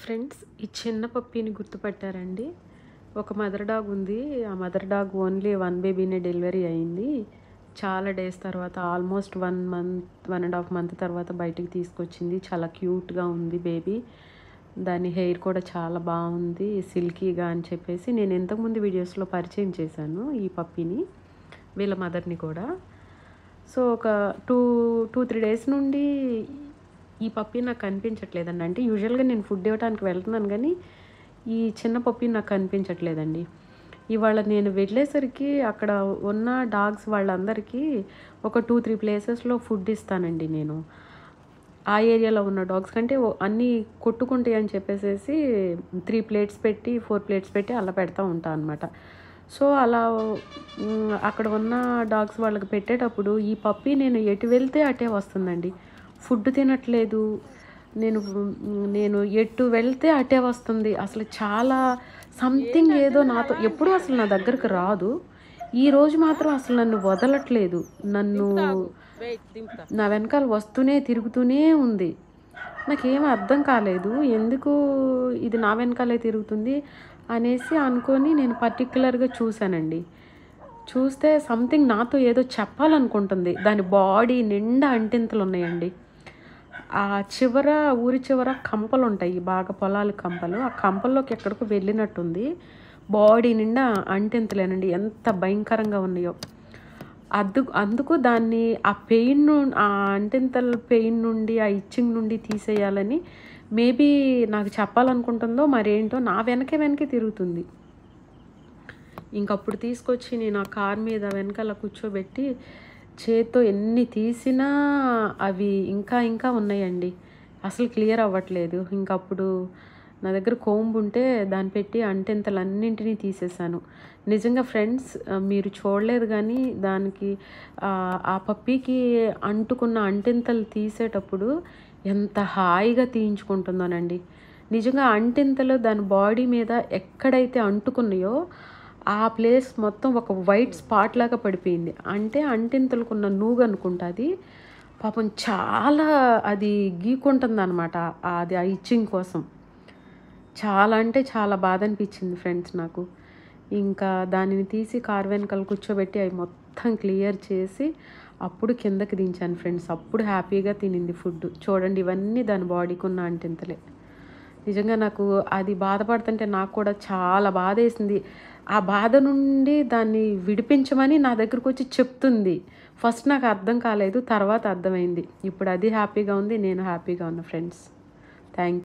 Friends, ఈ చిన్న పప్పీని గుర్తుపట్టారండి? ఒక మదర్ డాగ్ ఉంది. ఆ మదర్ డాగ్ ఓన్లీ 1 బేబీనే డెలివరీ అయింది. చాలా డేస్ తర్వాత ఆల్మోస్ట్ 1 మంత్, 1.5 మంత్ తర్వాత బయటికి తీసుకొచ్చింది. చాలా క్యూట్గా ఉంది బేబీ. దాని హెయిర్ కూడా చాలా బాగుంది, సిల్కీగా అని చెప్పేసి నేను ఇంతకుముందు వీడియోస్లో పరిచయం చేశాను ఈ పప్పీని, వీళ్ళ మదర్ని కూడా. సో ఒక 2-3 డేస్ నుండి ఈ పప్పీ నాకు కనిపించట్లేదండి. అంటే యూజువల్గా నేను ఫుడ్ ఇవ్వడానికి వెళ్తున్నాను, కానీ ఈ చిన్న పప్పీ నాకు కనిపించట్లేదండి. ఇవాళ నేను వెళ్ళేసరికి అక్కడ ఉన్న డాగ్స్ వాళ్ళందరికీ ఒక 2-3 ప్లేసెస్లో ఫుడ్ ఇస్తానండి నేను. ఆ ఏరియాలో ఉన్న డాగ్స్ కంటే అన్నీ కొట్టుకుంటాయి అని చెప్పేసి 3 ప్లేట్స్ పెట్టి 4 ప్లేట్స్ పెట్టి అలా పెడతా ఉంటాను అనమాట. సో అలా అక్కడ ఉన్న డాగ్స్ వాళ్ళకి పెట్టేటప్పుడు ఈ పప్పీ నేను ఎటు వెళ్తే అటే వస్తుందండి. ఫుడ్ తినట్లేదు, నేను ఎటు వెళ్తే అటే వస్తుంది. అసలు చాలా సంథింగ్ ఏదో నాతో ఎప్పుడూ అసలు నా దగ్గరకు రాదు. ఈరోజు మాత్రం అసలు నన్ను వదలట్లేదు. నా వెనకాల వస్తూనే తిరుగుతూనే ఉంది. నాకేం అర్థం కాలేదు, ఎందుకు ఇది నా వెనకాలే తిరుగుతుంది అనేసి అనుకొని నేను పర్టిక్యులర్గా చూశానండి. చూస్తే సంథింగ్ నాతో ఏదో చెప్పాలనుకుంటుంది. దాని బాడీ నిండా అంటింతలు ఉన్నాయండి. ఆ ఊరి చివర కంపలు ఉంటాయి, బాగా పొలాలు కంపలు. ఆ కంపల్లోకి ఎక్కడికో వెళ్ళినట్టుంది. బాడీ నిండా అంటింతలేనండి, ఎంత భయంకరంగా ఉన్నాయో. అందుకు దాన్ని ఆ అంటింతల పెయిన్ నుండి, ఆ ఇచ్చింగ్ నుండి తీసేయాలని మేబీ నాకు చెప్పాలనుకుంటుందో మరేంటో నా వెనకే తిరుగుతుంది. ఇంకప్పుడు తీసుకొచ్చి నేను ఆ కార్ మీద వెనకాల కూర్చోబెట్టి చేత్తో ఎన్ని తీసినా అవి ఇంకా ఉన్నాయండి. అసలు క్లియర్ అవ్వట్లేదు. ఇంకప్పుడు నా దగ్గర కోంబు ఉంటే దాన్ని పెట్టి అంటింతలన్నింటినీ తీసేసాను. నిజంగా ఫ్రెండ్స్, మీరు చూడలేదు కానీ దానికి ఆ పప్పీకి అంటుకున్న అంటింతలు తీసేటప్పుడు ఎంత హాయిగా తీయించుకుంటుందోనండి. నిజంగా అంటింతలు దాని బాడీ మీద ఎక్కడైతే అంటుకున్నాయో ఆ ప్లేస్ మొత్తం ఒక వైట్ స్పాట్ లాగా పడిపోయింది. అంటే అంటింతలకున్న నూగు అనుకుంటుంది. పాపం చాలా అది గీకుంటుంది అనమాట, అది ఆ ఇచ్చింగ్ కోసం. చాలా అంటే చాలా బాధ అనిపించింది ఫ్రెండ్స్ నాకు. ఇంకా దానిని తీసి కారు వెనకాల కూర్చోబెట్టి అవి మొత్తం క్లియర్ చేసి అప్పుడు కిందకి దించాను ఫ్రెండ్స్. అప్పుడు హ్యాపీగా తినింది ఫుడ్. చూడండి, ఇవన్నీ దాని బాడీకి ఉన్న అంటింతలే. నిజంగా నాకు అది బాధపడుతుంటే నాకు కూడా చాలా బాధ వేసింది. ఆ బాధ నుండి దాన్ని విడిపించమని నా దగ్గరకు వచ్చి చెప్తుంది. ఫస్ట్ నాకు అర్థం కాలేదు, తర్వాత అర్థమైంది. ఇప్పుడు అది హ్యాపీగా ఉంది, నేను హ్యాపీగా ఉన్నా ఫ్రెండ్స్. Thank you.